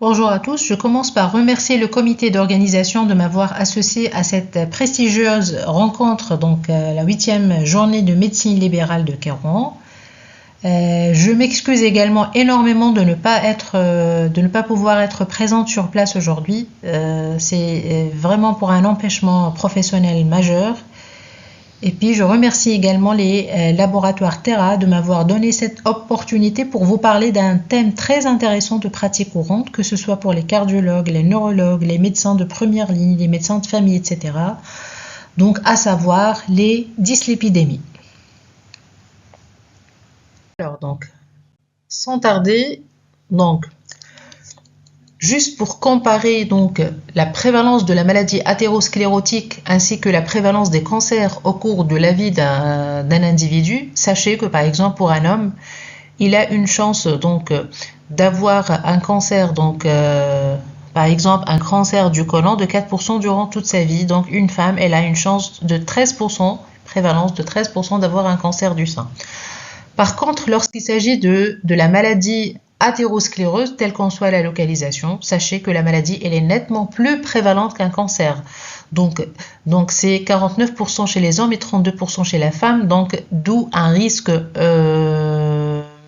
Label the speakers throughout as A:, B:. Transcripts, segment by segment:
A: Bonjour à tous, je commence par remercier le comité d'organisation de m'avoir associé à cette prestigieuse rencontre, donc la 8e journée de médecine libérale de Kairouan. Je m'excuse également énormément de ne pas pouvoir être présente sur place aujourd'hui. C'est vraiment pour un empêchement professionnel majeur. Et puis je remercie également les laboratoires Terra de m'avoir donné cette opportunité pour vous parler d'un thème très intéressant de pratique courante, que ce soit pour les cardiologues, les neurologues, les médecins de première ligne, les médecins de famille, etc. Donc à savoir les dyslipidémies. Alors donc, sans tarder, juste pour comparer donc la prévalence de la maladie athérosclérotique ainsi que la prévalence des cancers au cours de la vie d'un individu, sachez que par exemple pour un homme, il a une chance donc d'avoir un cancer, par exemple un cancer du côlon de 4% durant toute sa vie. Donc une femme, elle a une chance de 13%, prévalence de 13% d'avoir un cancer du sein. Par contre, lorsqu'il s'agit de la maladie athéroscléreuse, telle qu'en soit la localisation, sachez que la maladie elle est nettement plus prévalente qu'un cancer. Donc c'est 49% chez les hommes et 32% chez la femme, donc d'où un risque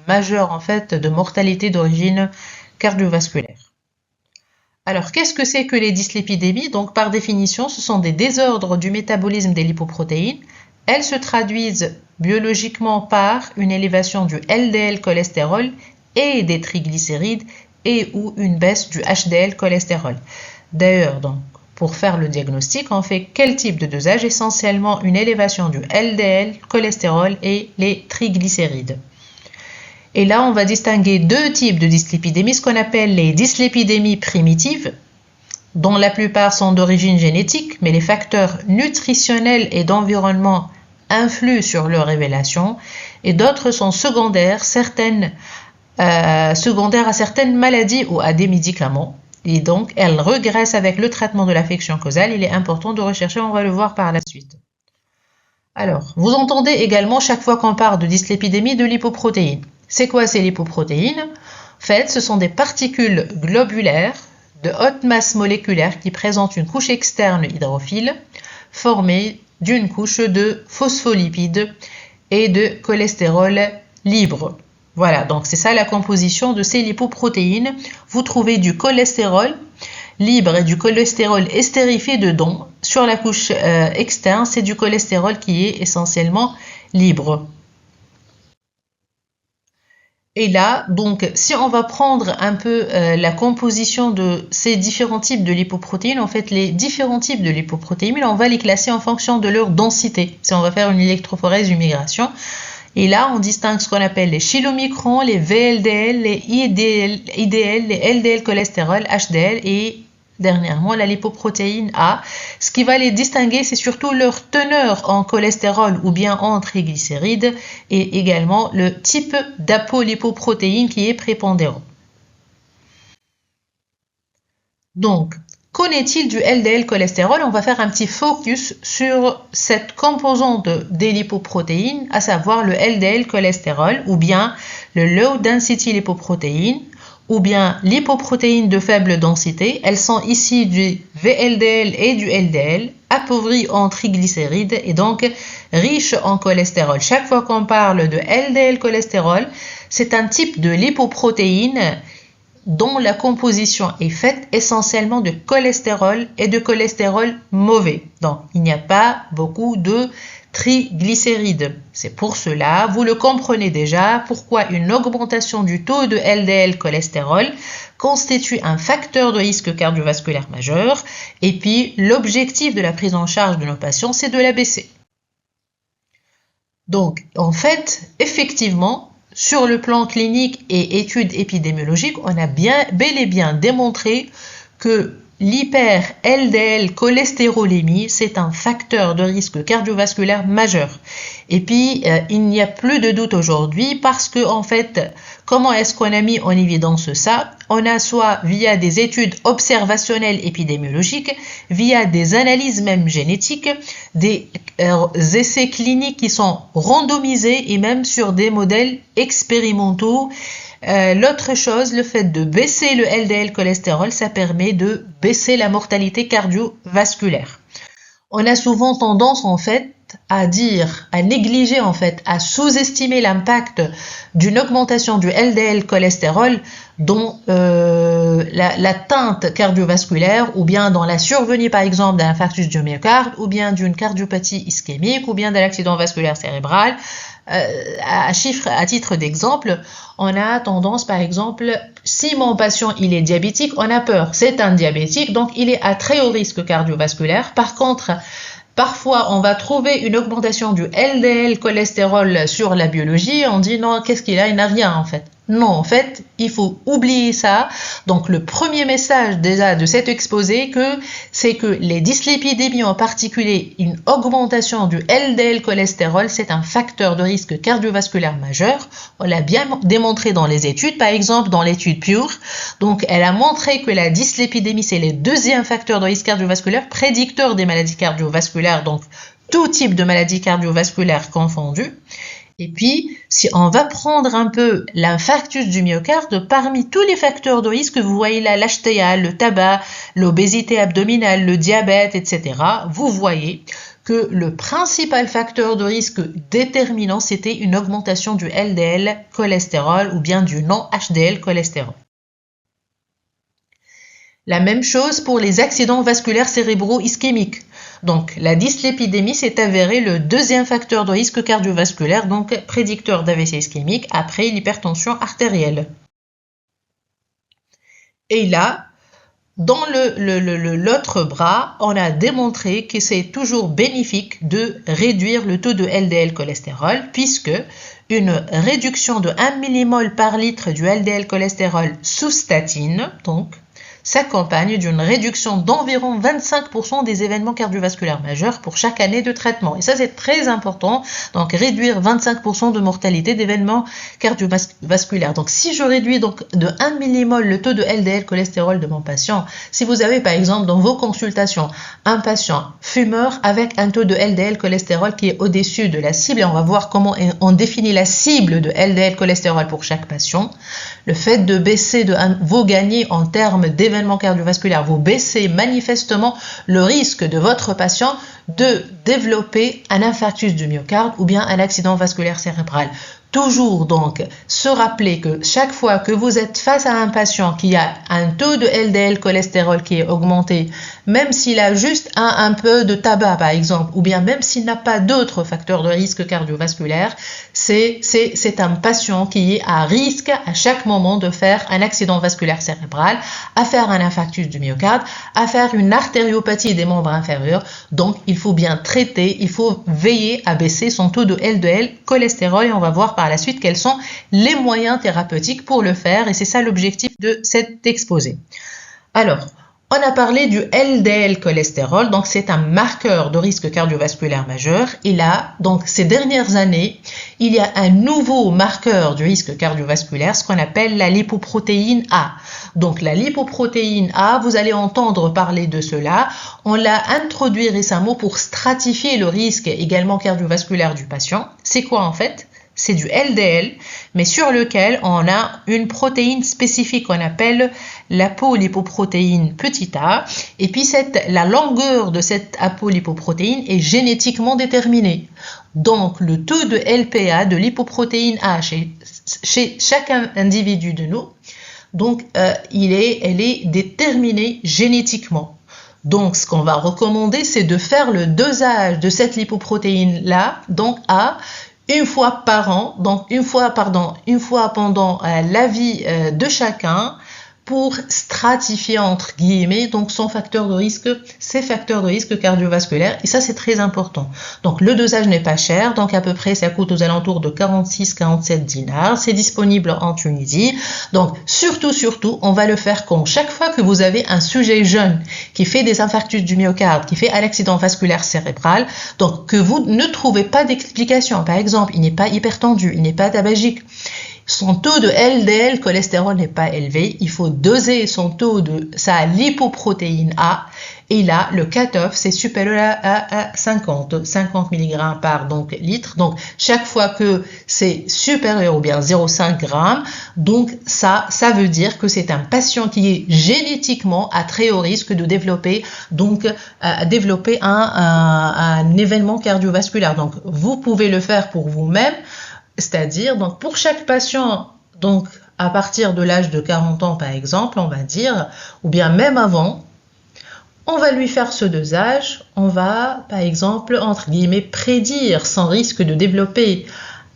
A: majeur en fait de mortalité d'origine cardiovasculaire. Alors, qu'est-ce que c'est que les dyslipidémies? Donc, par définition, ce sont des désordres du métabolisme des lipoprotéines. Elles se traduisent biologiquement par une élévation du LDL cholestérol et des triglycérides et ou une baisse du HDL cholestérol. D'ailleurs, donc, pour faire le diagnostic, on fait quel type de dosage? Essentiellement une élévation du LDL cholestérol et les triglycérides. Et là, on va distinguer deux types de dyslipidémies, ce qu'on appelle les dyslipidémies primitives, dont la plupart sont d'origine génétique, mais les facteurs nutritionnels et d'environnement influent sur leur révélation, et d'autres sont secondaires, secondaires à certaines maladies ou à des médicaments, et donc elles regressent avec le traitement de l'affection causale. Il est important de rechercher, on va le voir par la suite. Alors, vous entendez également chaque fois qu'on parle de dyslipidémie de lipoprotéines. C'est quoi ces lipoprotéines? En fait, ce sont des particules globulaires de haute masse moléculaire qui présentent une couche externe hydrophile formée d'une couche de phospholipides et de cholestérol libre. Voilà, donc c'est ça la composition de ces lipoprotéines. Vous trouvez du cholestérol libre et du cholestérol estérifié dedans. Sur la couche externe, c'est du cholestérol qui est essentiellement libre. Et là, donc, si on va prendre un peu la composition de ces différents types de lipoprotéines, en fait, les différents types de lipoprotéines, on va les classer en fonction de leur densité. Si on va faire une électrophorèse d'une migration. Et là, on distingue ce qu'on appelle les chylomicrons, les VLDL, les IDL, les LDL cholestérol, HDL et dernièrement la lipoprotéine A. Ce qui va les distinguer, c'est surtout leur teneur en cholestérol ou bien en triglycérides et également le type d'apolipoprotéine qui est prépondérant. Donc, qu'en est-il du LDL cholestérol? On va faire un petit focus sur cette composante des lipoprotéines, à savoir le LDL cholestérol ou bien le low density lipoprotein ou bien lipoprotéines de faible densité. Elles sont ici du VLDL et du LDL, appauvries en triglycérides et donc riches en cholestérol. Chaque fois qu'on parle de LDL cholestérol, c'est un type de lipoprotéine dont la composition est faite essentiellement de cholestérol et de cholestérol mauvais. Donc, il n'y a pas beaucoup de triglycérides. C'est pour cela, vous le comprenez déjà, pourquoi une augmentation du taux de LDL cholestérol constitue un facteur de risque cardiovasculaire majeur. Et puis, l'objectif de la prise en charge de nos patients, c'est de l'abaisser. Donc, en fait, effectivement, sur le plan clinique et études épidémiologiques, on a bel et bien démontré que l'hyper-LDL cholestérolémie, c'est un facteur de risque cardiovasculaire majeur. Et puis, il n'y a plus de doute aujourd'hui parce que, en fait, comment est-ce qu'on a mis en évidence ça? On a soit via des études observationnelles épidémiologiques, via des analyses même génétiques, des essais cliniques qui sont randomisés et même sur des modèles expérimentaux L'autre chose, le fait de baisser le LDL cholestérol, ça permet de baisser la mortalité cardiovasculaire. On a souvent tendance en fait à négliger en fait, à sous-estimer l'impact d'une augmentation du LDL cholestérol dans l'atteinte cardiovasculaire ou bien dans la survenue par exemple d'un infarctus du myocarde ou bien d'une cardiopathie ischémique ou bien d'un accident vasculaire cérébral. À titre d'exemple, on a tendance par exemple, si mon patient il est diabétique, on a peur, c'est un diabétique donc il est à très haut risque cardiovasculaire. Par contre, parfois, on va trouver une augmentation du LDL cholestérol sur la biologie. On dit non, qu'est-ce qu'il a? Il n'a rien en fait. Non, en fait, il faut oublier ça. Donc, le premier message déjà de cet exposé, c'est que les dyslipidémies, en particulier une augmentation du LDL cholestérol, c'est un facteur de risque cardiovasculaire majeur. On l'a bien démontré dans les études, par exemple dans l'étude Pure. Donc, elle a montré que la dyslipidémie, c'est le deuxième facteur de risque cardiovasculaire prédicteur des maladies cardiovasculaires, donc tout type de maladies cardiovasculaires confondues. Et puis, si on va prendre un peu l'infarctus du myocarde, parmi tous les facteurs de risque, vous voyez là l'HTA, le tabac, l'obésité abdominale, le diabète, etc. Vous voyez que le principal facteur de risque déterminant, c'était une augmentation du LDL cholestérol ou bien du non-HDL cholestérol. La même chose pour les accidents vasculaires cérébraux ischémiques. Donc, la dyslipidémie s'est avérée le deuxième facteur de risque cardiovasculaire, donc prédicteur d'AVC ischémique après l'hypertension artérielle. Et là, dans l'autre bras, on a démontré que c'est toujours bénéfique de réduire le taux de LDL cholestérol puisque une réduction de 1 millimol par litre du LDL cholestérol sous statine, donc, s'accompagne d'une réduction d'environ 25% des événements cardiovasculaires majeurs pour chaque année de traitement. Et ça, c'est très important. Donc, réduire 25% de mortalité d'événements cardiovasculaires. Donc, si je réduis donc de 1 millimol le taux de LDL cholestérol de mon patient, si vous avez par exemple dans vos consultations un patient fumeur avec un taux de LDL cholestérol qui est au-dessus de la cible, et on va voir comment on définit la cible de LDL cholestérol pour chaque patient, le fait de baisser vos gagnés en termes d'événements cardiovasculaires, vous baissez manifestement le risque de votre patient de développer un infarctus du myocarde ou bien un accident vasculaire cérébral. Toujours donc se rappeler que chaque fois que vous êtes face à un patient qui a un taux de LDL cholestérol qui est augmenté, même s'il a juste un peu de tabac par exemple, ou bien même s'il n'a pas d'autres facteurs de risque cardiovasculaire, c'est un patient qui est à risque à chaque moment de faire un accident vasculaire cérébral, à faire un infarctus du myocarde, à faire une artériopathie des membres inférieurs. Donc il faut bien traiter, il faut veiller à baisser son taux de LDL cholestérol et on va voir par la suite quels sont les moyens thérapeutiques pour le faire et c'est ça l'objectif de cet exposé. Alors, on a parlé du LDL cholestérol, donc c'est un marqueur de risque cardiovasculaire majeur. Et là, donc ces dernières années, il y a un nouveau marqueur du risque cardiovasculaire, ce qu'on appelle la lipoprotéine A. Donc la lipoprotéine A, vous allez entendre parler de cela. On l'a introduit récemment pour stratifier le risque également cardiovasculaire du patient. C'est quoi en fait ? C'est du LDL, mais sur lequel on a une protéine spécifique qu'on appelle l'apolipoprotéine petit a. Et puis la longueur de cette apolipoprotéine est génétiquement déterminée. Donc le taux de LPA, de lipoprotéine A chez chaque individu de nous, donc elle est déterminée génétiquement. Donc ce qu'on va recommander, c'est de faire le dosage de cette lipoprotéine-là, donc A, une fois par an, donc une fois pendant la vie de chacun pour stratifier entre guillemets donc ses facteurs de risque cardiovasculaires et ça c'est très important. Donc le dosage n'est pas cher, donc à peu près ça coûte aux alentours de 46-47 dinars, c'est disponible en Tunisie. Donc surtout on va le faire quand chaque fois que vous avez un sujet jeune qui fait des infarctus du myocarde, qui fait un accident vasculaire cérébral, donc que vous ne trouvez pas d'explication, par exemple il n'est pas hypertendu, il n'est pas tabagique, son taux de LDL cholestérol n'est pas élevé, il faut doser son taux de sa lipoprotéine A, et là, le cut-off, c'est supérieur à 50 mg par donc, litre. Donc, chaque fois que c'est supérieur ou bien 0,5 g, donc ça veut dire que c'est un patient qui est génétiquement à très haut risque de développer, un événement cardiovasculaire. Donc, vous pouvez le faire pour vous-même, c'est-à-dire, donc, pour chaque patient, donc, à partir de l'âge de 40 ans, par exemple, on va dire, ou bien même avant, on va lui faire ce dosage, on va, par exemple, entre guillemets, prédire son risque de développer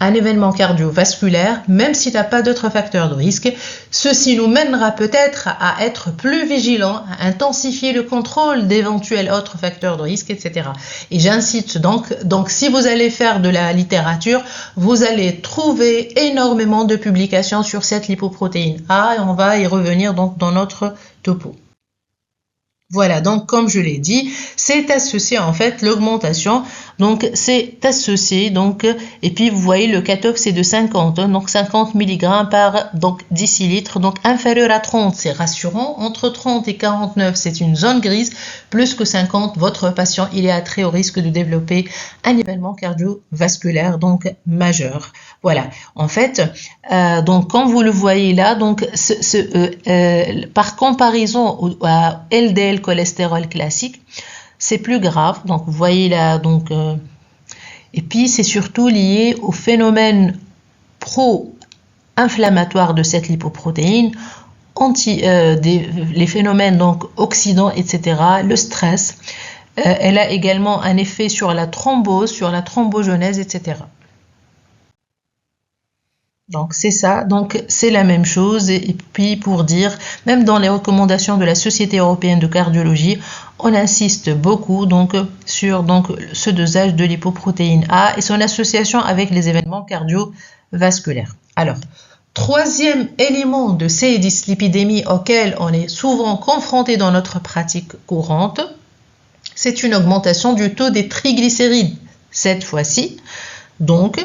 A: un événement cardiovasculaire, même s'il n'a pas d'autres facteurs de risque. Ceci nous mènera peut-être à être plus vigilants, à intensifier le contrôle d'éventuels autres facteurs de risque, etc. Et j'incite donc, si vous allez faire de la littérature, vous allez trouver énormément de publications sur cette lipoprotéine A, et on va y revenir donc dans notre topo. Voilà, donc comme je l'ai dit, c'est associé en fait l'augmentation, donc c'est associé, donc, et puis vous voyez le cut-off c'est de 50, donc 50 mg par donc, décilitre, donc inférieur à 30, c'est rassurant, entre 30 et 49 c'est une zone grise, plus que 50, votre patient il est à très haut risque de développer un événement cardiovasculaire, donc majeur. Voilà, en fait, donc comme vous le voyez là, donc par comparaison à LDL cholestérol classique, c'est plus grave. Donc vous voyez là, donc et puis c'est surtout lié au phénomène pro-inflammatoire de cette lipoprotéine, les phénomènes donc oxydants, etc. Le stress. Elle a également un effet sur la thrombose, sur la thrombogenèse, etc. Donc c'est ça, donc c'est la même chose. Et puis pour dire, même dans les recommandations de la Société européenne de cardiologie, on insiste beaucoup donc sur donc ce dosage de lipoprotéine A et son association avec les événements cardiovasculaires. Alors, troisième élément de ces dyslipidémies auxquelles on est souvent confronté dans notre pratique courante, c'est une augmentation du taux des triglycérides. Cette fois-ci, donc,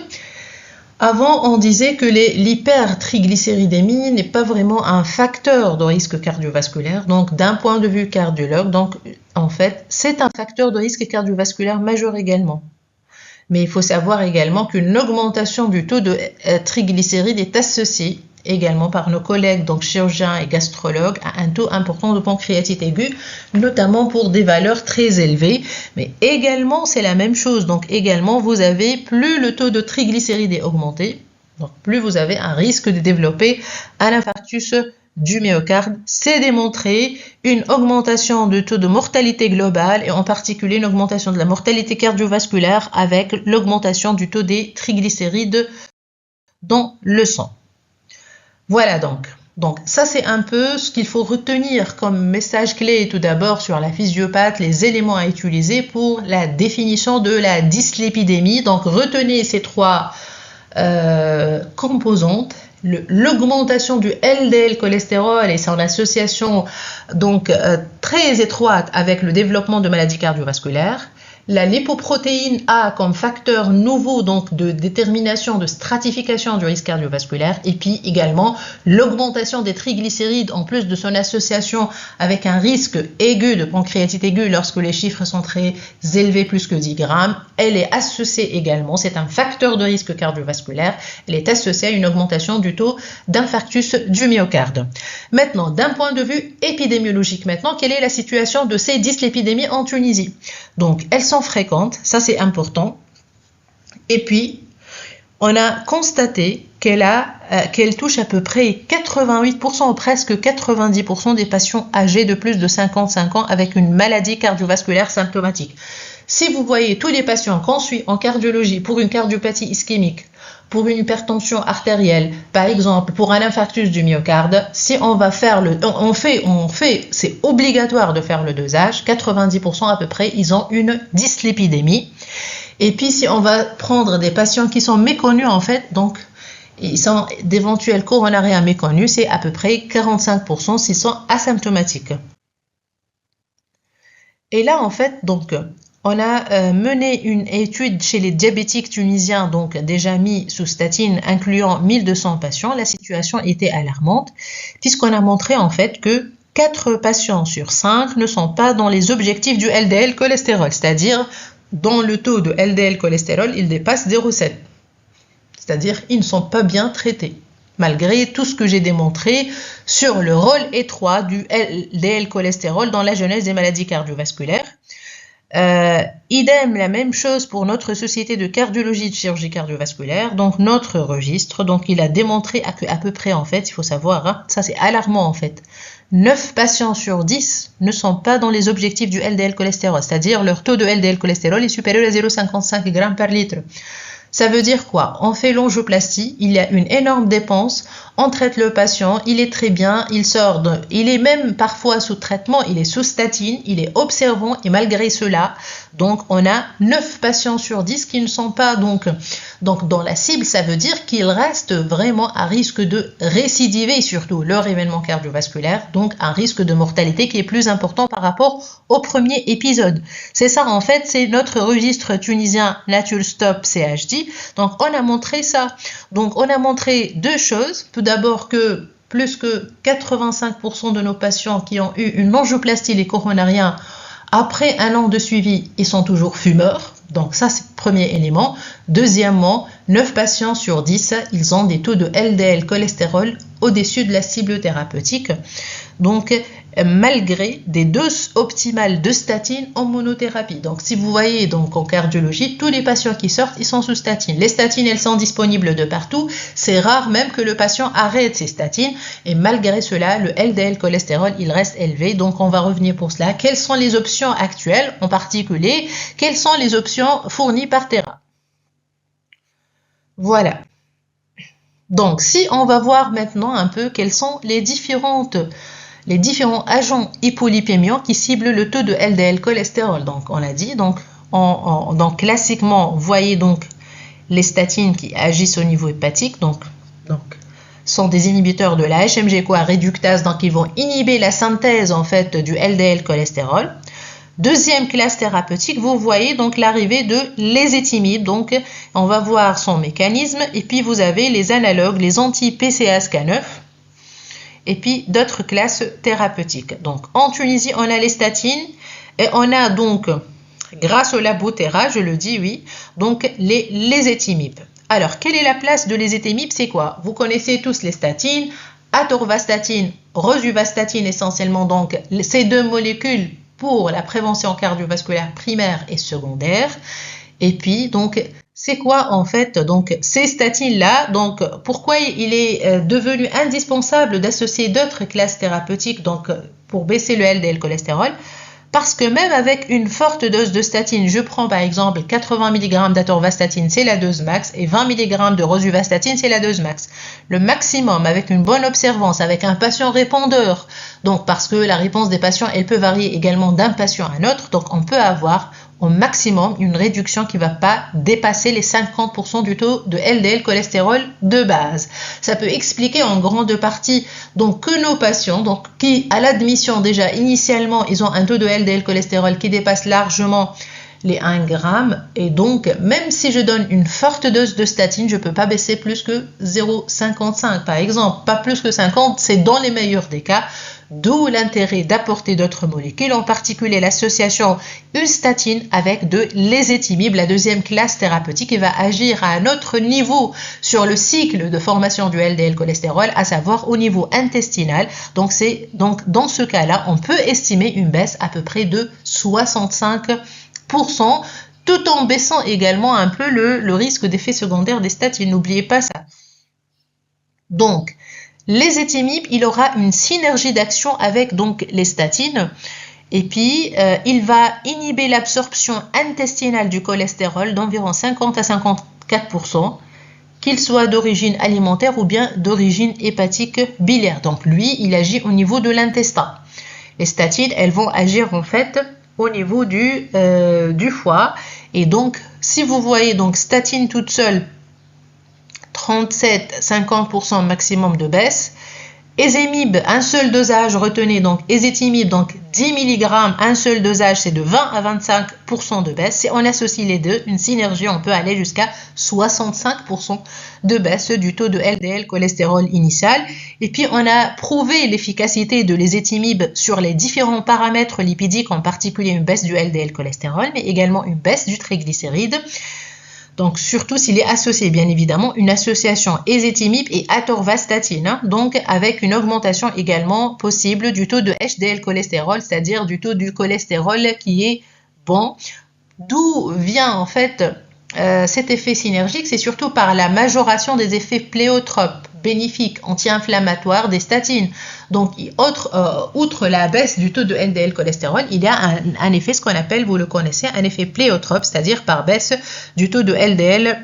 A: avant, on disait que l'hypertriglycéridémie n'est pas vraiment un facteur de risque cardiovasculaire. Donc, d'un point de vue cardiologue, donc, en fait, c'est un facteur de risque cardiovasculaire majeur également. Mais il faut savoir également qu'une augmentation du taux de triglycérides est associée également par nos collègues, donc chirurgiens et gastrologues, à un taux important de pancréatite aiguë, notamment pour des valeurs très élevées. Mais également, c'est la même chose. Donc également, vous avez, plus le taux de triglycérides est augmenté, donc plus vous avez un risque de développer un infarctus du myocarde. C'est démontré, une augmentation du taux de mortalité globale et en particulier une augmentation de la mortalité cardiovasculaire avec l'augmentation du taux des triglycérides dans le sang. Voilà donc ça c'est un peu ce qu'il faut retenir comme message clé tout d'abord sur la physiopathe, les éléments à utiliser pour la définition de la dyslipidémie. Donc retenez ces trois composantes, l'augmentation du LDL cholestérol et son association donc très étroite avec le développement de maladies cardiovasculaires, la lipoprotéine A comme facteur nouveau donc de détermination, de stratification du risque cardiovasculaire, et puis également l'augmentation des triglycérides en plus de son association avec un risque aigu de pancréatite aiguë lorsque les chiffres sont très élevés, plus que 10 grammes. Elle est associée également, c'est un facteur de risque cardiovasculaire, elle est associée à une augmentation du taux d'infarctus du myocarde. Maintenant, d'un point de vue épidémiologique, quelle est la situation de ces dyslipidémies en Tunisie? Donc, elles sont fréquentes, ça c'est important. Et puis, on a constaté qu'elle touche à peu près 88% ou presque 90% des patients âgés de plus de 55 ans avec une maladie cardiovasculaire symptomatique. Si vous voyez tous les patients qu'on suit en cardiologie pour une cardiopathie ischémique, pour une hypertension artérielle, par exemple pour un infarctus du myocarde, si on va faire c'est obligatoire de faire le dosage, 90% à peu près, ils ont une dyslipidémie. Et puis si on va prendre des patients qui sont méconnus en fait, donc ils sont d'éventuels coronariens méconnus, c'est à peu près 45% s'ils sont asymptomatiques. Et là en fait, donc On a mené une étude chez les diabétiques tunisiens, donc déjà mis sous statine, incluant 1200 patients. La situation était alarmante, puisqu'on a montré en fait que 4 patients sur 5 ne sont pas dans les objectifs du LDL cholestérol, c'est-à-dire dans le taux de LDL cholestérol, il dépasse 0,7. C'est-à-dire ils ne sont pas bien traités, malgré tout ce que j'ai démontré sur le rôle étroit du LDL cholestérol dans la genèse des maladies cardiovasculaires. Idem, la même chose pour notre société de cardiologie de chirurgie cardiovasculaire, donc notre registre. Donc il a démontré à peu près, en fait, il faut savoir, hein, ça c'est alarmant en fait, 9 patients sur 10 ne sont pas dans les objectifs du LDL cholestérol, c'est-à-dire leur taux de LDL cholestérol est supérieur à 0,55 g par litre. Ça veut dire quoi? On fait l'angioplastie, il y a une énorme dépense, on traite le patient, il est très bien, il est même parfois sous traitement, il est sous statine, il est observant et malgré cela, donc on a 9 patients sur 10 qui ne sont pas donc dans la cible, ça veut dire qu'ils restent vraiment à risque de récidiver, surtout leur événement cardiovasculaire, donc un risque de mortalité qui est plus important par rapport au premier épisode. C'est ça en fait, c'est notre registre tunisien Nature Stop CHD. Donc on a montré ça. Donc on a montré deux choses. Tout d'abord que plus que 85% de nos patients qui ont eu une angioplastie des coronariens après un an de suivi, ils sont toujours fumeurs. Donc ça c'est le premier élément. Deuxièmement, 9 patients sur 10, ils ont des taux de LDL cholestérol au-dessus de la cible thérapeutique. Donc malgré des doses optimales de statine en monothérapie. Donc si vous voyez donc en cardiologie, tous les patients qui sortent, ils sont sous statine. Les statines, elles sont disponibles de partout. C'est rare même que le patient arrête ses statines et malgré cela, le LDL cholestérol, il reste élevé. Donc on va revenir pour cela. Quelles sont les options actuelles, en particulier, quelles sont les options fournies par Thera? Voilà. Donc si on va voir maintenant un peu quelles sont les différents agents hypolipémiants qui ciblent le taux de LDL cholestérol. Donc, on l'a dit, donc classiquement, vous voyez donc les statines qui agissent au niveau hépatique, donc sont des inhibiteurs de la HMG-CoA réductase, donc ils vont inhiber la synthèse en fait du LDL cholestérol. Deuxième classe thérapeutique, vous voyez donc l'arrivée de l'ézetimibe, donc on va voir son mécanisme, et puis vous avez les analogues, les anti-PCSK9, et puis d'autres classes thérapeutiques. Donc en Tunisie, on a les statines et on a donc, grâce au labo Thera, je le dis, oui, donc les ézetimibe. Alors, quelle est la place de l'ézetimibe? C'est quoi? Vous connaissez tous les statines, atorvastatine, rosuvastatine essentiellement, donc ces deux molécules pour la prévention cardiovasculaire primaire et secondaire. Et puis, donc, c'est quoi en fait donc ces statines-là? Donc, pourquoi il est devenu indispensable d'associer d'autres classes thérapeutiques donc pour baisser le LDL cholestérol? Parce que même avec une forte dose de statine, je prends par exemple 80 mg d'atorvastatine, c'est la dose max, et 20 mg de rosuvastatine, c'est la dose max. Le maximum, avec une bonne observance, avec un patient répondeur, donc parce que la réponse des patients, elle peut varier également d'un patient à un autre, donc on peut avoir au maximum une réduction qui ne va pas dépasser les 50% du taux de LDL cholestérol de base. Ça peut expliquer en grande partie donc, que nos patients, donc, qui à l'admission déjà initialement, ils ont un taux de LDL cholestérol qui dépasse largement les 1 g, et donc même si je donne une forte dose de statine, je ne peux pas baisser plus que 0,55 par exemple, pas plus que 50, c'est dans les meilleurs des cas. D'où l'intérêt d'apporter d'autres molécules, en particulier l'association une-statine avec de l'ézetimibe, la deuxième classe thérapeutique qui va agir à un autre niveau sur le cycle de formation du LDL cholestérol, à savoir au niveau intestinal. Donc dans ce cas-là, on peut estimer une baisse à peu près de 65%, tout en baissant également un peu le risque d'effet secondaire des statines. N'oubliez pas ça. Donc, l'ézetimibe, il aura une synergie d'action avec donc les statines et puis il va inhiber l'absorption intestinale du cholestérol d'environ 50 à 54%, qu'il soit d'origine alimentaire ou bien d'origine hépatique biliaire. Donc lui, il agit au niveau de l'intestin. Les statines, elles vont agir en fait au niveau du foie. Et donc, si vous voyez donc statine toute seule, 37-50% maximum de baisse, Ezetimibe, un seul dosage, retenez donc ezetimibe, donc 10 mg, un seul dosage, c'est de 20 à 25% de baisse. Si on associe les deux, une synergie, on peut aller jusqu'à 65% de baisse du taux de LDL cholestérol initial. Et puis, on a prouvé l'efficacité de l'esétimib sur les différents paramètres lipidiques, en particulier une baisse du LDL cholestérol, mais également une baisse du triglycéride. Donc, surtout s'il est associé, bien évidemment, une association ezetimibe et atorvastatine, hein, donc avec une augmentation également possible du taux de HDL cholestérol, c'est-à-dire du taux du cholestérol qui est bon. D'où vient en fait cet effet synergique? C'est surtout par la majoration des effets pléotropes, bénéfiques, anti-inflammatoires des statines. Donc, outre la baisse du taux de LDL cholestérol, il y a un effet, ce qu'on appelle, vous le connaissez, un effet pléotrope, c'est-à-dire par baisse du taux de LDL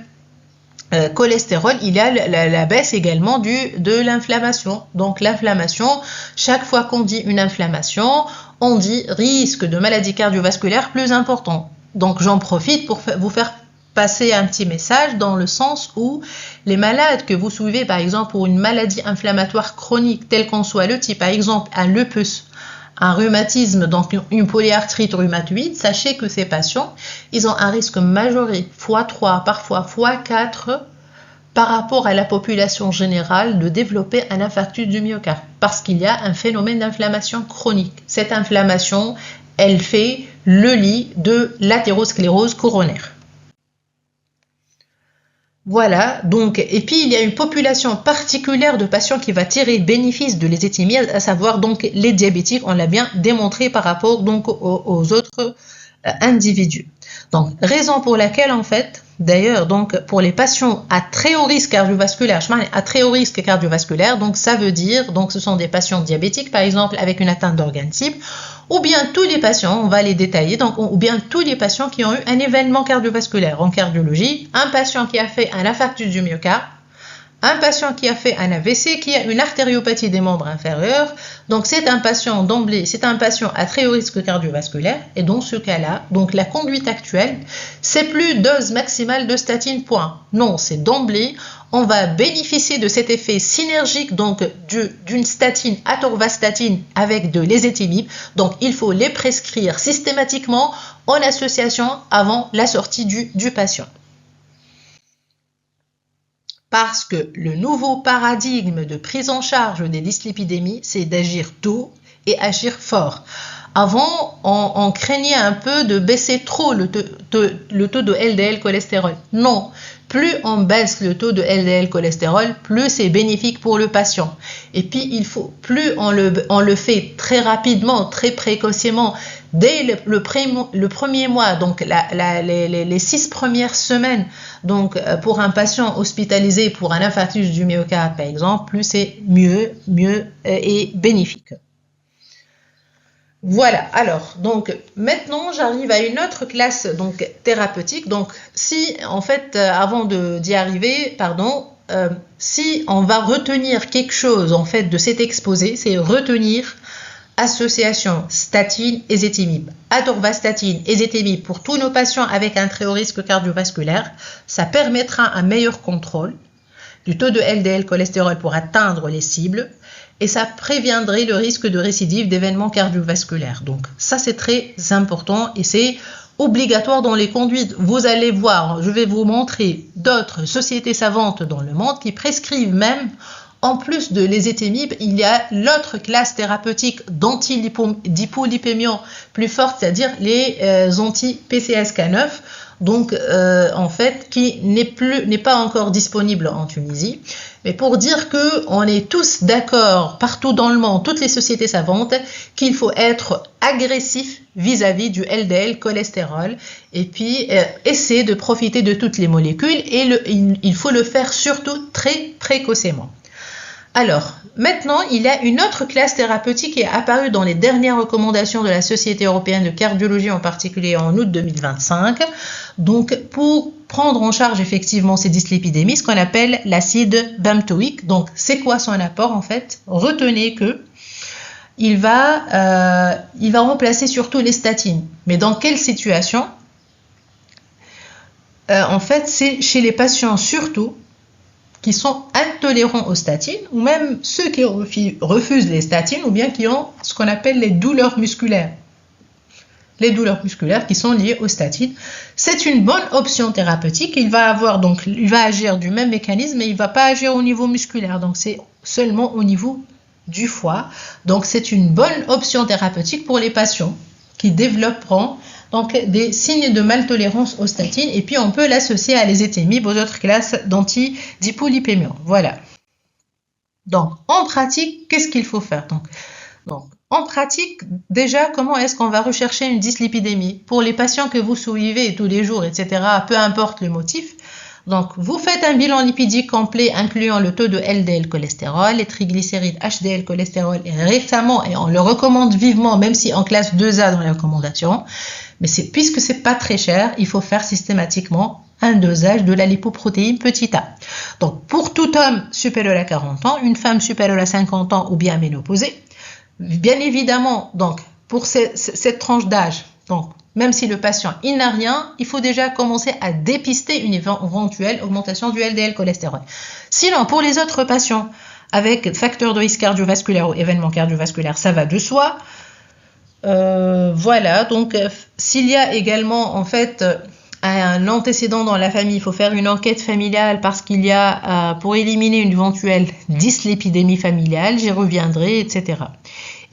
A: cholestérol, il y a la baisse également de l'inflammation. Donc, l'inflammation, chaque fois qu'on dit une inflammation, on dit risque de maladie cardiovasculaire plus important. Donc, j'en profite pour vous faire passer un petit message dans le sens où les malades que vous suivez, par exemple, pour une maladie inflammatoire chronique, telle qu'on soit le type, par exemple, un lupus, un rhumatisme, donc une polyarthrite rhumatoïde, sachez que ces patients, ils ont un risque majoré, x3, parfois x4, par rapport à la population générale, de développer un infarctus du myocarde, parce qu'il y a un phénomène d'inflammation chronique. Cette inflammation, elle fait le lit de l'athérosclérose coronaire. Voilà, donc, et puis il y a une population particulière de patients qui va tirer bénéfice de l'ézetimibe, à savoir donc les diabétiques, on l'a bien démontré par rapport donc aux autres individus. Donc, raison pour laquelle en fait, d'ailleurs, donc pour les patients à très haut risque cardiovasculaire, à très haut risque cardiovasculaire, donc ça veut dire, donc ce sont des patients diabétiques par exemple avec une atteinte d'organe cible, ou bien tous les patients, on va les détailler, donc, ou bien tous les patients qui ont eu un événement cardiovasculaire en cardiologie, un patient qui a fait un infarctus du myocarde, un patient qui a fait un AVC, qui a une artériopathie des membres inférieurs, donc c'est un patient d'emblée, c'est un patient à très haut risque cardiovasculaire, et dans ce cas-là, donc la conduite actuelle, c'est plus dose maximale de statine, point. Non, c'est d'emblée, on va bénéficier de cet effet synergique donc d'une statine, atorvastatine avec de l'ézetimibe, donc il faut les prescrire systématiquement en association avant la sortie du patient. Parce que le nouveau paradigme de prise en charge des dyslipidémies, c'est d'agir tôt et agir fort. Avant, on craignait un peu de baisser trop le taux de LDL cholestérol. Non, plus on baisse le taux de LDL cholestérol, plus c'est bénéfique pour le patient. Et puis, plus on le fait très rapidement, très précocement, dès le premier mois, donc les 6 premières semaines, donc pour un patient hospitalisé pour un infarctus du myocarde, par exemple, plus c'est mieux et bénéfique. Voilà, alors, donc maintenant j'arrive à une autre classe donc thérapeutique. Donc si, en fait, avant d'y arriver, si on va retenir quelque chose en fait de cet exposé, c'est retenir association statine-ézetimibe, atorvastatine, ézetimibe pour tous nos patients avec un très haut risque cardiovasculaire, ça permettra un meilleur contrôle du taux de LDL cholestérol pour atteindre les cibles, et ça préviendrait le risque de récidive d'événements cardiovasculaires. Donc ça c'est très important et c'est obligatoire dans les conduites. Vous allez voir, je vais vous montrer d'autres sociétés savantes dans le monde qui prescrivent même, en plus de l'ézetimibe, il y a l'autre classe thérapeutique d'hypolipémiants plus forte, c'est-à-dire les anti-PCSK9, donc en fait qui n'est pas encore disponible en Tunisie. Mais pour dire qu'on est tous d'accord partout dans le monde, toutes les sociétés savantes, qu'il faut être agressif vis-à-vis du LDL cholestérol et puis essayer de profiter de toutes les molécules et il faut le faire surtout très précocement. Alors, maintenant, il y a une autre classe thérapeutique qui est apparue dans les dernières recommandations de la Société européenne de cardiologie, en particulier en août 2025, donc pour prendre en charge effectivement ces dyslipidémies, ce qu'on appelle l'acide bemtoïque. Donc, c'est quoi son apport en fait? Retenez que il va remplacer surtout les statines. Mais dans quelle situation? En fait, c'est chez les patients surtout qui sont intolérants aux statines, ou même ceux qui refusent les statines, ou bien qui ont ce qu'on appelle les douleurs musculaires. Les douleurs musculaires qui sont liées aux statines. C'est une bonne option thérapeutique. Il va agir du même mécanisme, mais il ne va pas agir au niveau musculaire. Donc, c'est seulement au niveau du foie. Donc, c'est une bonne option thérapeutique pour les patients qui développeront donc des signes de maltolérance aux statines. Et puis, on peut l'associer à l'ézétémib, aux autres classes d'antidipolipémiants. Voilà. Donc, en pratique, qu'est-ce qu'il faut faire? Donc, en pratique, déjà, comment est-ce qu'on va rechercher une dyslipidémie? Pour les patients que vous suivez tous les jours, etc., peu importe le motif, donc vous faites un bilan lipidique complet incluant le taux de LDL cholestérol, les triglycérides, HDL cholestérol, et récemment, et on le recommande vivement, même si en classe 2A dans les recommandations, mais puisque c'est pas très cher, il faut faire systématiquement un dosage de la lipoprotéine petit a. Donc, pour tout homme supérieur à 40 ans, une femme supérieure à 50 ans ou bien ménopausée, bien évidemment, donc, pour cette tranche d'âge, donc, même si le patient il n'a rien, il faut déjà commencer à dépister une éventuelle augmentation du LDL cholestérol. Sinon, pour les autres patients avec facteur de risque cardiovasculaire ou événement cardiovasculaire, ça va de soi. Voilà, donc s'il y a également en fait un antécédent dans la famille, il faut faire une enquête familiale parce qu'il y a, pour éliminer une éventuelle dyslipidémie familiale, j'y reviendrai, etc.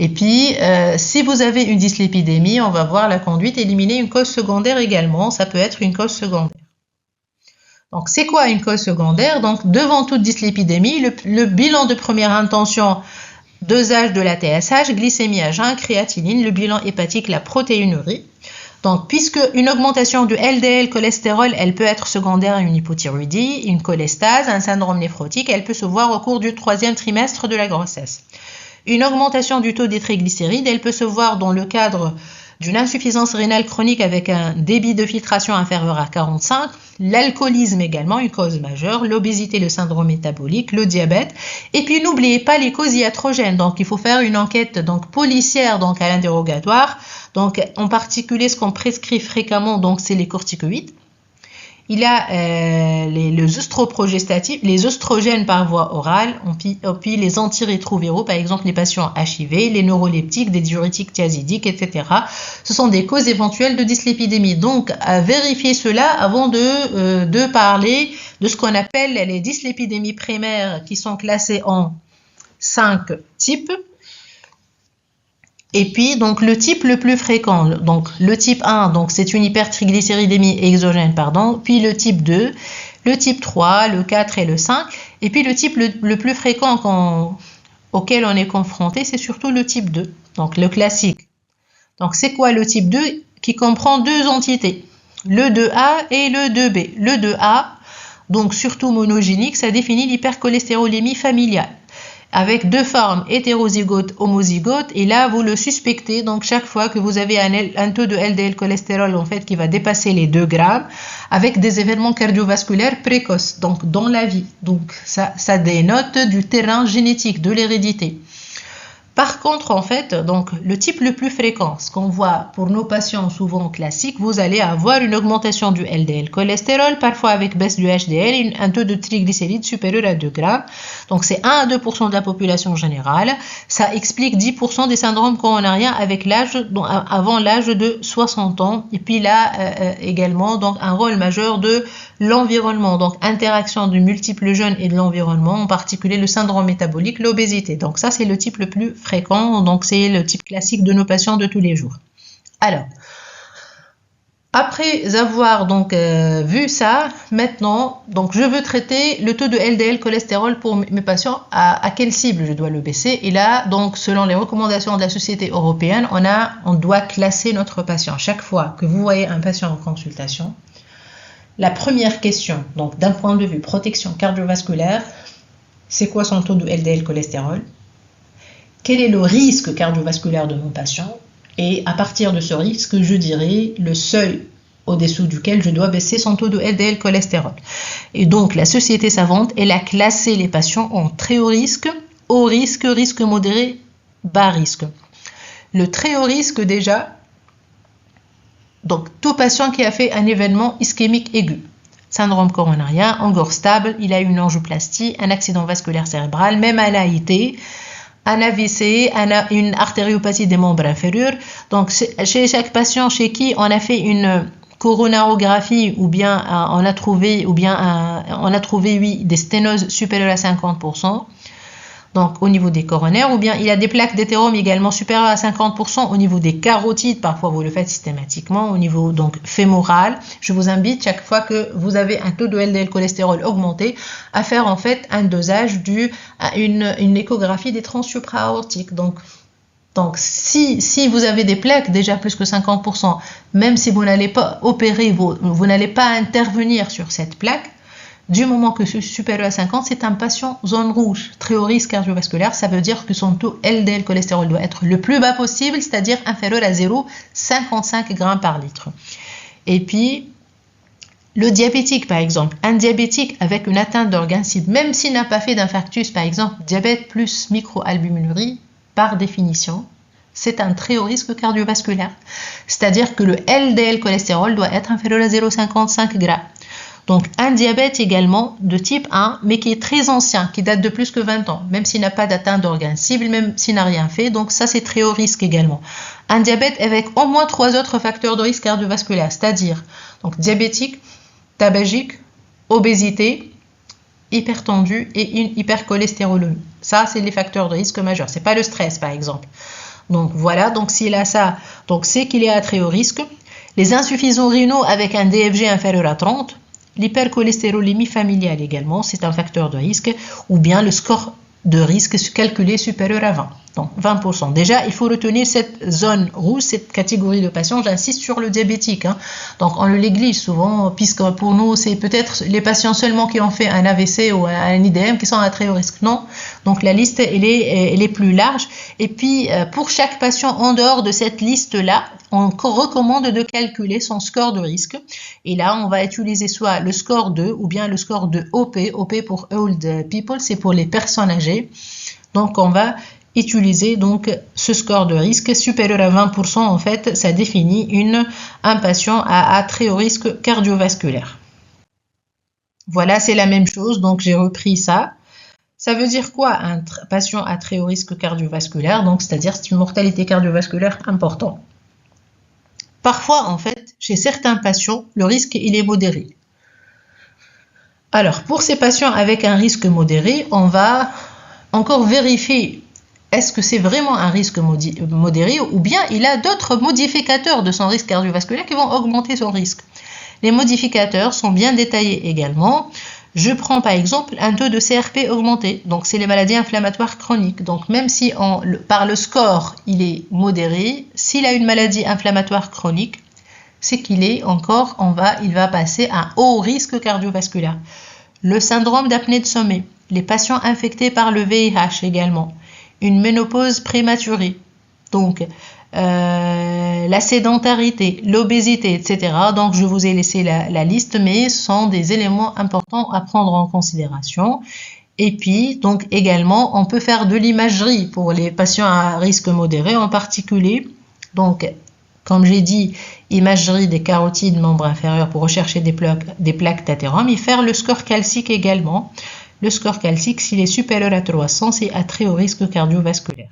A: Et puis, si vous avez une dyslipidémie, on va voir la conduite, éliminer une cause secondaire également, ça peut être une cause secondaire. Donc, c'est quoi une cause secondaire? Donc, devant toute dyslipidémie, le bilan de première intention, dosage de la TSH, glycémie à jeun, créatinine, le bilan hépatique, la protéinurie. Donc, puisque une augmentation du LDL cholestérol, elle peut être secondaire à une hypothyroïdie, une cholestase, un syndrome néphrotique, elle peut se voir au cours du 3e trimestre de la grossesse. Une augmentation du taux des triglycérides, elle peut se voir dans le cadre d'une insuffisance rénale chronique avec un débit de filtration inférieur à 45, l'alcoolisme également, une cause majeure, l'obésité, le syndrome métabolique, le diabète, et puis n'oubliez pas les causes iatrogènes, donc il faut faire une enquête donc policière donc à l'interrogatoire, donc en particulier ce qu'on prescrit fréquemment donc c'est les corticoïdes. Il y a les œstroprogestatifs, les œstrogènes par voie orale, puis les antirétroviraux, par exemple les patients HIV, les neuroleptiques, des diurétiques thiazidiques, etc. Ce sont des causes éventuelles de dyslipidémie. Donc, à vérifier cela avant de parler de ce qu'on appelle les dyslipidémies primaires qui sont classées en 5 types. Et puis, donc, le type le plus fréquent, donc, le type 1, donc, c'est une hypertriglycéridémie exogène, pardon, puis le type 2, le type 3, le 4 et le 5, et puis le type le plus fréquent auquel on est confronté, c'est surtout le type 2, donc, le classique. Donc, c'est quoi le type 2? Qui comprend deux entités, le 2A et le 2B. Le 2A, donc, surtout monogénique, ça définit l'hypercholestérolémie familiale, avec deux formes, hétérozygote, homozygote, et là vous le suspectez, donc chaque fois que vous avez un taux de LDL cholestérol en fait qui va dépasser les 2 grammes, avec des événements cardiovasculaires précoces, donc dans la vie, donc ça dénote du terrain génétique, de l'hérédité. Par contre, en fait, donc, le type le plus fréquent, ce qu'on voit pour nos patients souvent classiques, vous allez avoir une augmentation du LDL cholestérol, parfois avec baisse du HDL, et un taux de triglycérides supérieur à 2 grammes. Donc, c'est 1 à 2% de la population générale. Ça explique 10% des syndromes coronariens avec avant l'âge de 60 ans. Et puis là, également, donc, un rôle majeur de l'environnement, donc interaction de multiples jeunes et de l'environnement, en particulier le syndrome métabolique, l'obésité. Donc ça, c'est le type le plus fréquent, donc c'est le type classique de nos patients de tous les jours. Alors, après avoir donc vu ça, maintenant, donc je veux traiter le taux de LDL cholestérol pour mes patients. À quelle cible je dois le baisser? Et là, donc selon les recommandations de la Société européenne, on doit classer notre patient. Chaque fois que vous voyez un patient en consultation, la première question, donc d'un point de vue protection cardiovasculaire, c'est quoi son taux de LDL cholestérol? Quel est le risque cardiovasculaire de mon patient? Et à partir de ce risque, je dirais le seuil au-dessous duquel je dois baisser son taux de LDL cholestérol. Et donc, la société savante, elle a classé les patients en très haut risque modéré, bas risque. Le très haut risque déjà, donc tout patient qui a fait un événement ischémique aigu, syndrome coronarien, encore stable, il a une angioplastie, un accident vasculaire cérébral, même un AIT, un AVC, une artériopathie des membres inférieurs. Donc, chez chaque patient chez qui on a fait une coronarographie ou bien on a trouvé oui, des sténoses supérieures à 50%. Donc, au niveau des coronaires, ou bien il y a des plaques d'éthérome également supérieures à 50% au niveau des carotides, parfois vous le faites systématiquement, au niveau donc fémoral. Je vous invite chaque fois que vous avez un taux de LDL cholestérol augmenté à faire en fait un dosage une échographie des troncs supra-aortiques. Donc si vous avez des plaques déjà plus que 50%, même si vous n'allez pas opérer, vous n'allez pas intervenir sur cette plaque, du moment que c'est supérieur à 50, c'est un patient zone rouge, très haut risque cardiovasculaire. Ça veut dire que son taux LDL cholestérol doit être le plus bas possible, c'est-à-dire inférieur à 0,55 g par litre. Et puis, le diabétique, par exemple, un diabétique avec une atteinte d'organes cibles, même s'il n'a pas fait d'infarctus, par exemple, diabète plus microalbuminurie, par définition, c'est un très haut risque cardiovasculaire. C'est-à-dire que le LDL cholestérol doit être inférieur à 0,55 g. Donc, un diabète également de type 1, mais qui est très ancien, qui date de plus que 20 ans, même s'il n'a pas d'atteinte d'organes cibles, même s'il n'a rien fait. Donc, ça, c'est très haut risque également. Un diabète avec au moins 3 autres facteurs de risque cardiovasculaire, c'est-à-dire donc diabétique, tabagique, obésité, hypertendu et une hypercholestérolémie. Ça, c'est les facteurs de risque majeurs. C'est pas le stress, par exemple. Donc, voilà. Donc, s'il a ça, donc c'est qu'il est à très haut risque. Les insuffisants rénaux avec un DFG inférieur à 30, l'hypercholestérolémie familiale également, c'est un facteur de risque, ou bien le score de risque calculé supérieur à 20. Donc 20%. Déjà, il faut retenir cette zone rouge, cette catégorie de patients. J'insiste sur le diabétique. Donc on le néglige souvent, puisque pour nous, c'est peut-être les patients seulement qui ont fait un AVC ou un IDM qui sont à très haut risque. Non. Donc la liste, elle est plus large. Et puis, pour chaque patient en dehors de cette liste-là, on recommande de calculer son score de risque. Et là, on va utiliser soit le score 2 ou bien le score de OP. OP pour Old People, c'est pour les personnes âgées. Donc, on va utiliser donc ce score de risque supérieur à 20%. En fait, ça définit un patient à très haut risque cardiovasculaire. Voilà, c'est la même chose. Donc, j'ai repris ça. Ça veut dire quoi un patient à très haut risque cardiovasculaire? Donc, c'est-à-dire c'est une mortalité cardiovasculaire importante. Parfois, en fait, chez certains patients, le risque, il est modéré. Alors, pour ces patients avec un risque modéré, on va encore vérifier est-ce que c'est vraiment un risque modéré ou bien il a d'autres modificateurs de son risque cardiovasculaire qui vont augmenter son risque. Les modificateurs sont bien détaillés également. Je prends par exemple un taux de CRP augmenté, donc c'est les maladies inflammatoires chroniques. Donc même si par le score il est modéré, s'il a une maladie inflammatoire chronique, c'est qu'il est encore, il va passer à un haut risque cardiovasculaire. Le syndrome d'apnée de sommeil, les patients infectés par le VIH également, une ménopause prématurée, donc la sédentarité, l'obésité, etc. Donc, je vous ai laissé la liste, mais ce sont des éléments importants à prendre en considération. Et puis, donc également, on peut faire de l'imagerie pour les patients à risque modéré en particulier. Donc, comme j'ai dit, imagerie des carotides membres inférieurs pour rechercher des plaques d'athérome et faire le score calcique également. Le score calcique, s'il est supérieur à 300, c'est à très haut risque cardiovasculaire.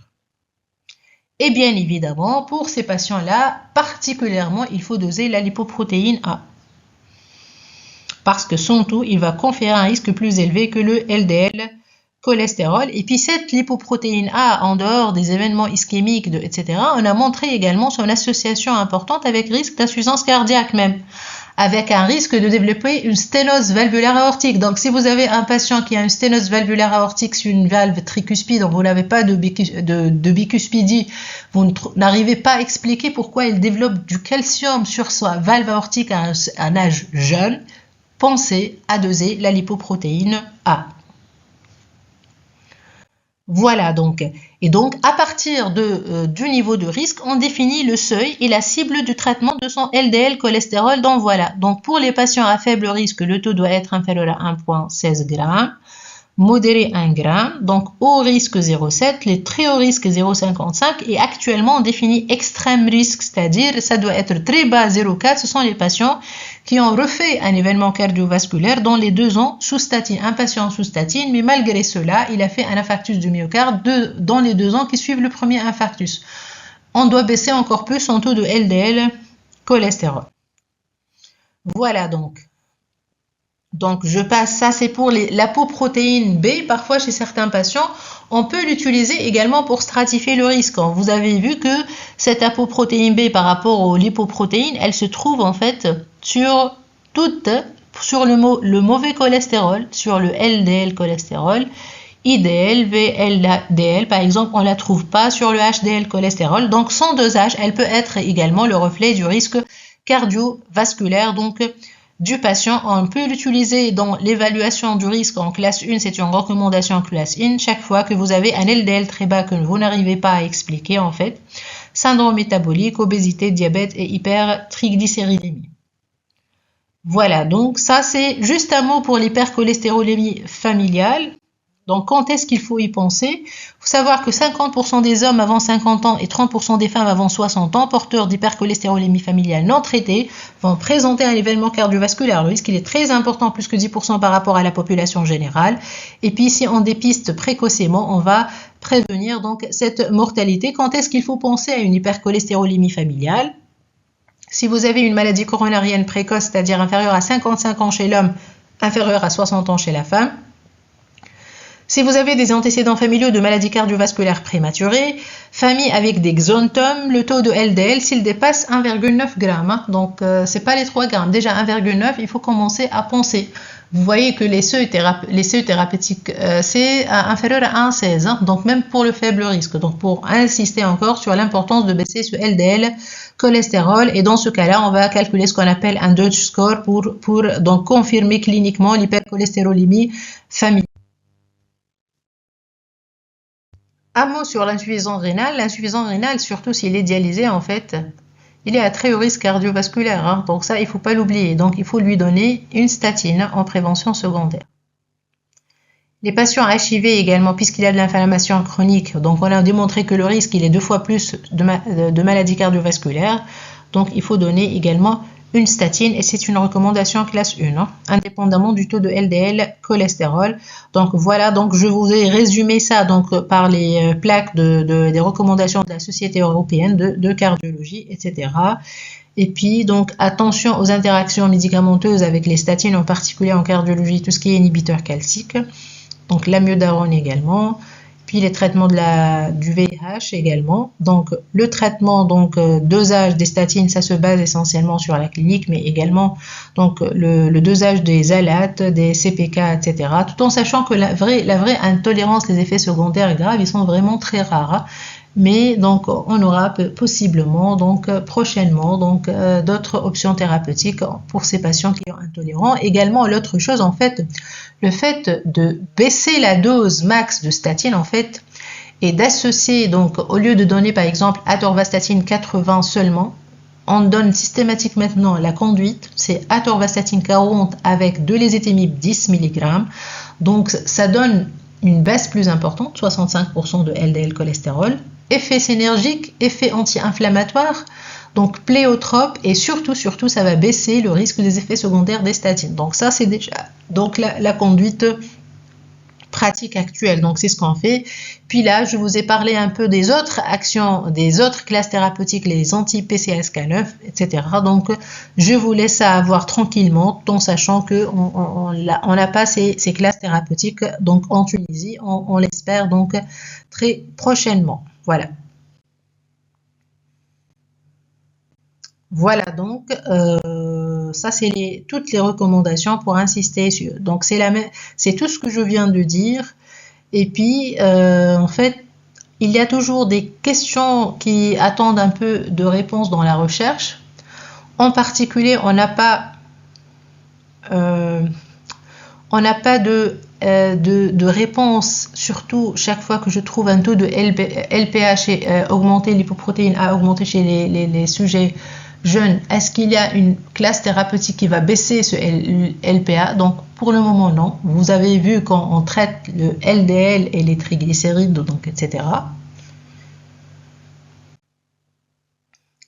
A: Et bien évidemment, pour ces patients-là, particulièrement, il faut doser la lipoprotéine A. Parce que son taux, il va conférer un risque plus élevé que le LDL cholestérol. Et puis cette lipoprotéine A, en dehors des événements ischémiques, etc., on a montré également son association importante avec risque d'insuffisance cardiaque même, avec un risque de développer une sténose valvulaire aortique. Donc, si vous avez un patient qui a une sténose valvulaire aortique sur une valve tricuspide, donc vous n'avez pas de bicuspidie, vous n'arrivez pas à expliquer pourquoi il développe du calcium sur sa valve aortique à un âge jeune, pensez à doser la lipoprotéine A. Voilà donc. Et donc, à partir du niveau de risque, on définit le seuil et la cible du traitement de son LDL cholestérol. Donc voilà. Donc pour les patients à faible risque, le taux doit être inférieur à 1,16 g. modéré 1 g, donc haut risque 0,7, les très hauts risques 0,55 et actuellement on définit extrême risque, c'est-à-dire ça doit être très bas 0,4, ce sont les patients qui ont refait un événement cardiovasculaire dans les 2 ans sous statine, un patient sous statine, mais malgré cela, il a fait un infarctus du myocarde dans les 2 ans qui suivent le premier infarctus. On doit baisser encore plus son taux de LDL cholestérol. Voilà donc. Donc, je passe, ça c'est pour l'apoprotéine B. Parfois, chez certains patients, on peut l'utiliser également pour stratifier le risque. Vous avez vu que cette apoprotéine B par rapport aux lipoprotéines, elle se trouve en fait sur le mauvais cholestérol, sur le LDL cholestérol, IDL, VLDL, par exemple, on ne la trouve pas sur le HDL cholestérol. Donc, son dosage, elle peut être également le reflet du risque cardiovasculaire. Donc, du patient, on peut l'utiliser dans l'évaluation du risque en classe 1, c'est une recommandation en classe 1, chaque fois que vous avez un LDL très bas que vous n'arrivez pas à expliquer en fait, syndrome métabolique, obésité, diabète et hypertriglycéridémie. Voilà, donc ça c'est juste un mot pour l'hypercholestérolémie familiale. Donc, quand est-ce qu'il faut y penser? Il faut savoir que 50% des hommes avant 50 ans et 30% des femmes avant 60 ans porteurs d'hypercholestérolémie familiale non traitée vont présenter un événement cardiovasculaire. Le risque il est très important, plus que 10% par rapport à la population générale. Et puis, si on dépiste précocement, on va prévenir donc cette mortalité. Quand est-ce qu'il faut penser à une hypercholestérolémie familiale? Si vous avez une maladie coronarienne précoce, c'est-à-dire inférieure à 55 ans chez l'homme, inférieure à 60 ans chez la femme. Si vous avez des antécédents familiaux de maladies cardiovasculaires prématurées, famille avec des xanthomes, le taux de LDL s'il dépasse 1,9 g, donc c'est pas les 3 grammes, déjà 1,9, il faut commencer à penser. Vous voyez que les seuils thérapeutiques, c'est inférieur à 1,16, donc même pour le faible risque. Donc pour insister encore sur l'importance de baisser ce LDL cholestérol, et dans ce cas-là, on va calculer ce qu'on appelle un Dutch score pour donc confirmer cliniquement l'hypercholestérolémie familiale. Un mot sur l'insuffisance rénale. L'insuffisance rénale, surtout s'il est dialysé, en fait, il est à très haut risque cardiovasculaire. Donc ça, il ne faut pas l'oublier. Donc il faut lui donner une statine en prévention secondaire. Les patients HIV également, puisqu'il y a de l'inflammation chronique, donc on a démontré que le risque, il est 2 fois plus de maladies cardiovasculaires. Donc il faut donner également une statine, et c'est une recommandation classe 1, indépendamment du taux de LDL cholestérol. Donc voilà, donc je vous ai résumé ça donc par les plaques des recommandations de la Société européenne de cardiologie, etc. Et puis donc attention aux interactions médicamenteuses avec les statines, en particulier en cardiologie, tout ce qui est inhibiteur calcique, donc l'amiodarone également. Puis les traitements du VIH également. Donc le traitement, donc dosage des statines, ça se base essentiellement sur la clinique, mais également donc le dosage des alates, des CPK, etc. Tout en sachant que la vraie intolérance, les effets secondaires graves, ils sont vraiment très rares. Mais donc on aura possiblement donc prochainement donc d'autres options thérapeutiques pour ces patients qui sont intolérants. Également l'autre chose en fait, le fait de baisser la dose max de statine en fait et d'associer donc au lieu de donner par exemple atorvastatine 80 seulement, on donne systématique maintenant la conduite, c'est atorvastatine 40 avec de l'ézétimib 10 mg. Donc ça donne une baisse plus importante, 65% de LDL cholestérol. Effet synergique, effet anti-inflammatoire, donc pléiotrope, et surtout, ça va baisser le risque des effets secondaires des statines. Donc ça, c'est déjà donc la conduite pratique actuelle. Donc c'est ce qu'on fait. Puis là, je vous ai parlé un peu des autres actions, des autres classes thérapeutiques, les anti-PCSK9, etc. Donc je vous laisse à voir tranquillement, en sachant qu'on n'a pas ces classes thérapeutiques donc en Tunisie. On l'espère donc très prochainement. Voilà. Voilà donc, ça c'est toutes les recommandations pour insister sur. Donc c'est tout ce que je viens de dire. Et puis en fait, il y a toujours des questions qui attendent un peu de réponse dans la recherche. En particulier, on n'a pas de réponse, surtout chaque fois que je trouve un taux de LPH augmenté, l'hypoprotéine A augmenté chez les sujets jeune, est-ce qu'il y a une classe thérapeutique qui va baisser ce LPA? Donc, pour le moment, non. Vous avez vu quand on traite le LDL et les triglycérides, donc, etc.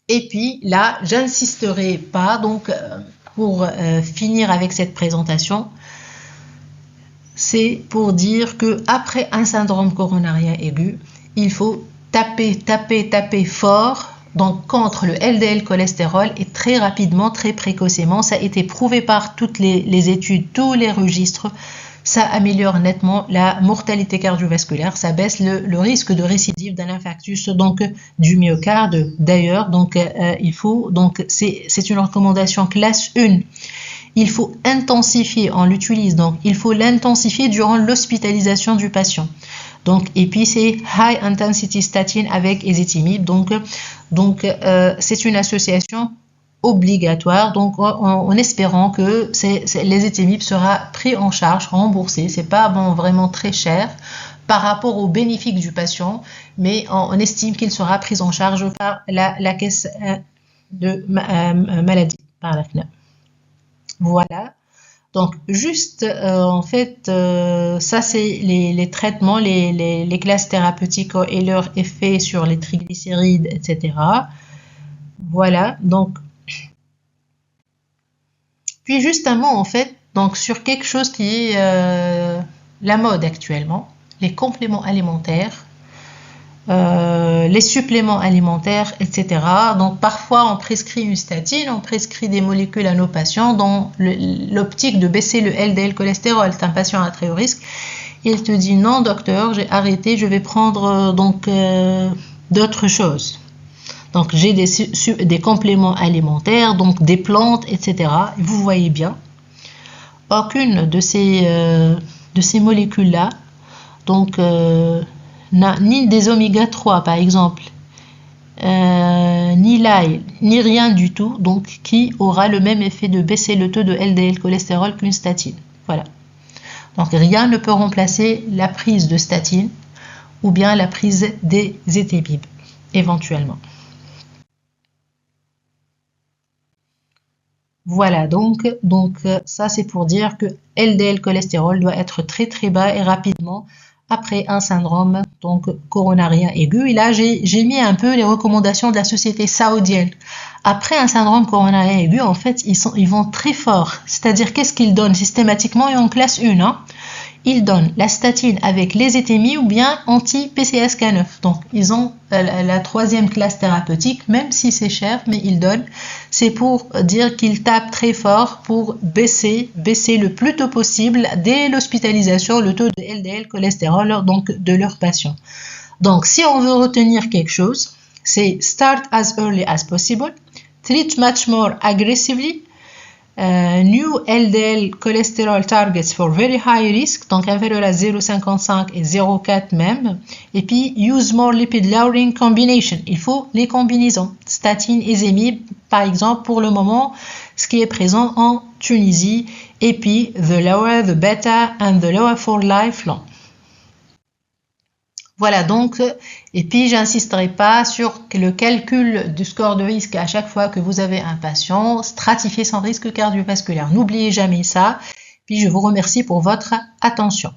A: Et puis là, j'insisterai pas, donc pour finir avec cette présentation, c'est pour dire que après un syndrome coronarien aigu, il faut taper fort, donc contre le LDL cholestérol, et très rapidement, très précocement. Ça a été prouvé par toutes les études, tous les registres. Ça améliore nettement la mortalité cardiovasculaire, ça baisse le risque de récidive d'un infarctus donc du myocarde. D'ailleurs, donc il faut, donc c'est une recommandation classe 1. Il faut intensifier, on l'utilise, donc il faut l'intensifier durant l'hospitalisation du patient. Donc, et puis c'est high intensity statin avec ezetimibe. Donc c'est une association obligatoire, donc en espérant que l'ezetimibe sera pris en charge, remboursé. C'est pas vraiment très cher par rapport aux bénéfices du patient, mais on estime qu'il sera pris en charge par la caisse de maladie, par la CNAM. Voilà. Donc juste en fait ça c'est les traitements, les classes thérapeutiques et leur effet sur les triglycérides, etc. Voilà. Donc puis justement en fait donc sur quelque chose qui est la mode actuellement, les compléments alimentaires, les suppléments alimentaires, etc. Donc parfois on prescrit une statine, on prescrit des molécules à nos patients dans l'optique de baisser le LDL cholestérol. C'est un patient à très haut risque. Il te dit non docteur, j'ai arrêté, je vais prendre d'autres choses. Donc j'ai des compléments alimentaires, donc des plantes, etc. Et vous voyez bien, aucune de ces molécules-là, donc ni des oméga 3 par exemple, ni l'ail, ni rien du tout, donc qui aura le même effet de baisser le taux de LDL cholestérol qu'une statine. Voilà. Donc rien ne peut remplacer la prise de statine ou bien la prise des ezetimibe, éventuellement. Voilà, donc ça c'est pour dire que LDL cholestérol doit être très très bas et rapidement après un syndrome donc coronarien aigu. Et là j'ai mis un peu les recommandations de la société saoudienne. Après un syndrome coronarien aigu, en fait ils vont très fort. C'est-à-dire qu'est-ce qu'ils donnent systématiquement et en classe 1 hein? Ils donnent la statine avec l'ézetimibe ou bien anti-PCSK9. Donc, ils ont la troisième classe thérapeutique, même si c'est cher, mais ils donnent. C'est pour dire qu'ils tapent très fort pour baisser le plus tôt possible, dès l'hospitalisation, le taux de LDL cholestérol donc, de leurs patients. Donc, si on veut retenir quelque chose, c'est start as early as possible, treat much more aggressively, new LDL cholesterol targets for very high risk, donc inférieur à 0,55 et 0,4 même. Et puis, use more lipid lowering combination. Il faut les combinaisons. Statine et ezetimibe, par exemple, pour le moment, ce qui est présent en Tunisie. Et puis, the lower, the better, and the lower for lifelong. Voilà donc, et puis j'insisterai pas sur le calcul du score de risque à chaque fois que vous avez un patient, stratifié son risque cardiovasculaire. N'oubliez jamais ça. Puis je vous remercie pour votre attention.